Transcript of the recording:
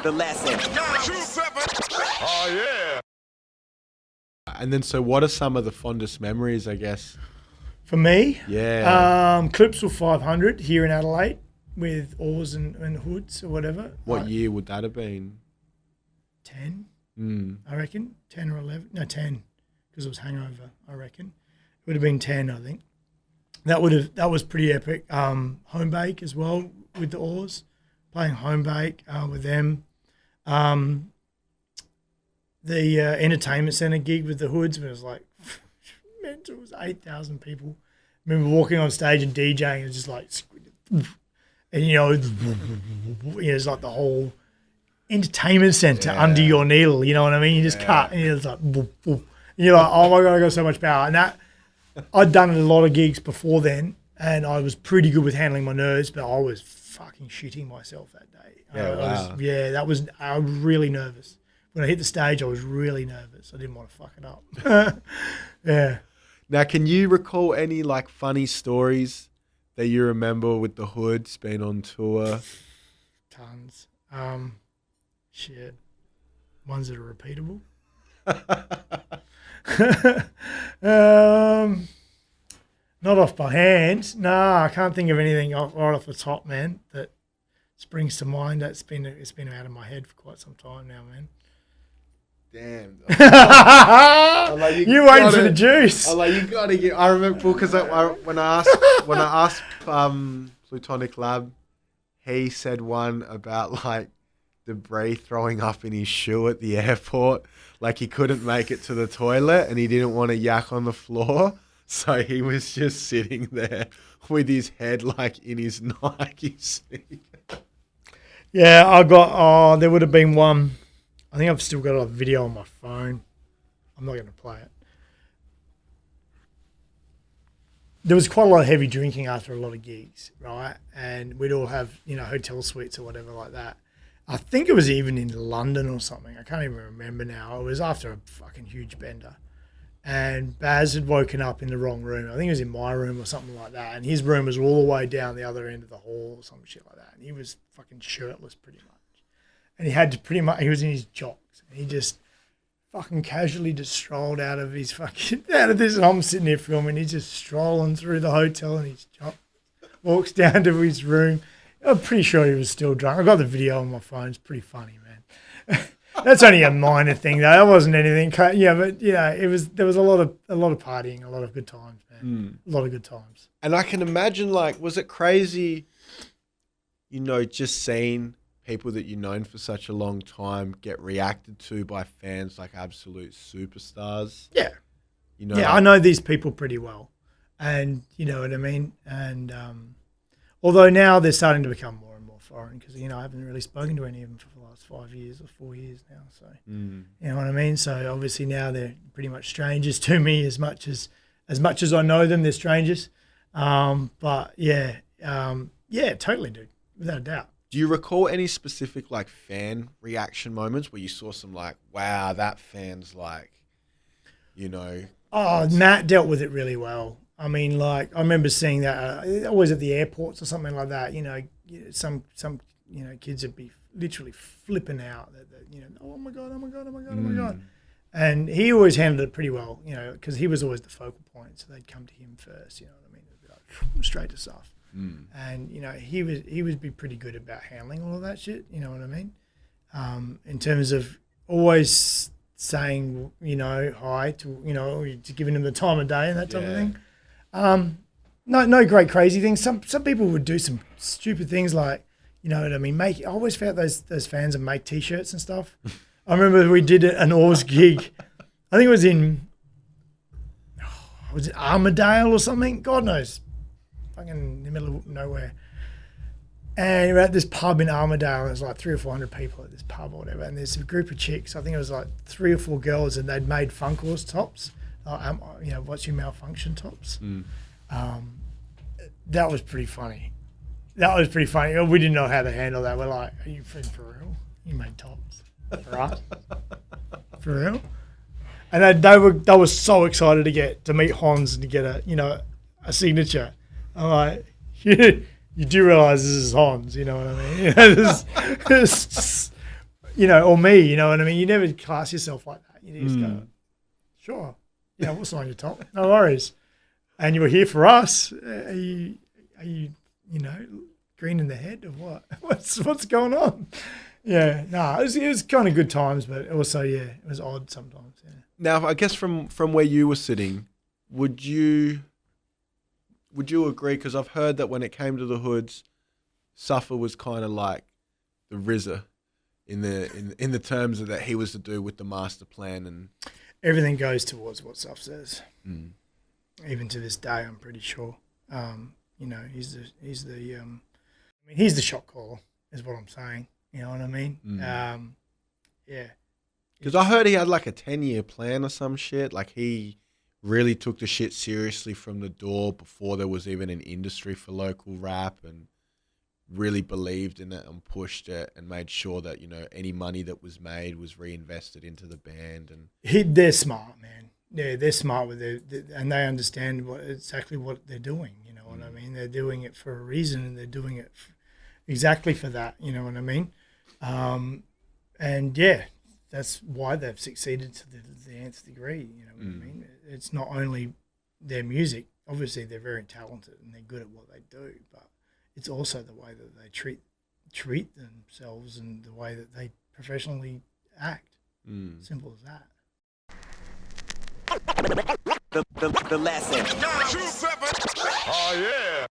The lesson. Oh, yeah. And then, so what are some of the fondest memories, I guess? For me, Yeah. Clipsal 500 here in Adelaide with oars and hoods or whatever. What year would that have been? 10, Mm. I reckon. 10 or 11. No, 10, because it was hangover, I reckon. It would have been 10, I think. That was pretty epic. Home bake as well with the oars, playing home bake with them. The entertainment centre gig with the hoods was like mental. It was 8,000 people. I remember walking on stage and DJing. It was just like, and it's like the whole entertainment centre under your needle. You know what I mean? You just cut and it's like, and you're like, oh my god, I got so much power. And that I'd done a lot of gigs before then, and I was pretty good with handling my nerves, but I was fucking shitting myself that day. I was really nervous. When I hit the stage, I was really nervous. I didn't want to fuck it up. Yeah. Now, can you recall any like funny stories that you remember with the Hoods being on tour? Tons. Shit. Ones that are repeatable. Not off by hand. Nah, I can't think of anything right off the top, man, that springs to mind. It's been out of my head for quite some time now, man. Damn. You waiting for the juice. I'm like, you gotta get. I remember because when I asked Plutonic Lab, he said one about like debris throwing up in his shoe at the airport. Like he couldn't make it to the toilet and he didn't want to yak on the floor, so he was just sitting there with his head like in his Nike sneaker. Yeah, there would have been one. I think I've still got a video on my phone. I'm not going to play it. There was quite a lot of heavy drinking after a lot of gigs, right? And we'd all have, hotel suites or whatever like that. I think it was even in London or something. I can't even remember now. It was after a fucking huge bender. And Baz had woken up in the wrong room. I think it was in my room or something like that. And his room was all the way down the other end of the hall or some shit like that. And he was fucking shirtless pretty much. And he was in his jocks. And he just fucking casually just strolled out of this. And I'm sitting there filming. He's just strolling through the hotel in his jocks. Walks down to his room. I'm pretty sure he was still drunk. I got the video on my phone. It's pretty funny, man. That's only a minor thing, though. That wasn't anything. Yeah, but there was a lot of partying, a lot of good times, man. A lot of good times. And I can imagine, like, was it crazy, just seeing people that you've known for such a long time get reacted to by fans like absolute superstars? Yeah. I know these people pretty well. And you know what I mean? And although now they're starting to become more and more foreign because, I haven't really spoken to any of them for the last 5 years or 4 years now. So, you know what I mean? So obviously now they're pretty much strangers to me as much as I know them, they're strangers. But yeah, totally, dude, without a doubt. Do you recall any specific like fan reaction moments where you saw some like, wow, that fan's like, Oh, Matt dealt with it really well. I mean, like I remember seeing that always at the airports or something like that. Some kids would be literally flipping out. Oh my god, oh my god, oh my god, oh my god. And he always handled it pretty well, because he was always the focal point. So they'd come to him first. You know what I mean? It'd be like straight to stuff. And he would be pretty good about handling all of that shit. You know what I mean? In terms of always saying hi to giving him the time of day and that type of thing. No great crazy things. Some people would do some stupid things like, you know what I mean? I always found those fans and make T-shirts and stuff. I remember we did an Oars gig. I think it was it Armadale or something? God knows. Fucking in the middle of nowhere. And we were at this pub in Armadale, and there's like 300 or 400 people at this pub or whatever. And there's a group of chicks. I think it was like 3 or 4 girls, and they'd made Funk Oars tops. What's your malfunction tops? That was pretty funny. We didn't know how to handle that. We're like, are you for real? You made tops for us? For real? And they were so excited to meet Hans and to get a signature. I'm like, you do realize this is Hans, you know what I mean? You know, this, you know, or me, you know what I mean? You never class yourself like that. You just go, sure, yeah, we'll sign your top, no worries. And you were here for us. Are you, you know, green in the head or what? What's going on? Yeah, no, it was kind of good times, but also, yeah, it was odd sometimes. Yeah. Now, I guess from where you were sitting, would you agree? Because I've heard that when it came to the hoods, Suffer was kind of like the RZA in the terms of that he was the dude with the master plan, and everything goes towards what Suff says. Even to this day, I'm pretty sure. You know, he's the shot caller, is what I'm saying. You know what I mean? Yeah. Because I heard he had like a 10-year plan or some shit. Like he really took the shit seriously from the door before there was even an industry for local rap, and really believed in it and pushed it and made sure that, you know, any money that was made was reinvested into the band. And they're smart, man. Yeah, they're smart with it, and they understand exactly what they're doing. You know what I mean? They're doing it for a reason, and they're doing it exactly for that. You know what I mean? And yeah, that's why they've succeeded to the nth degree. You know what I mean? It's not only their music. Obviously, they're very talented and they're good at what they do, but it's also the way that they treat themselves and the way that they professionally act. Simple as that. The lesson. 27. Oh yeah.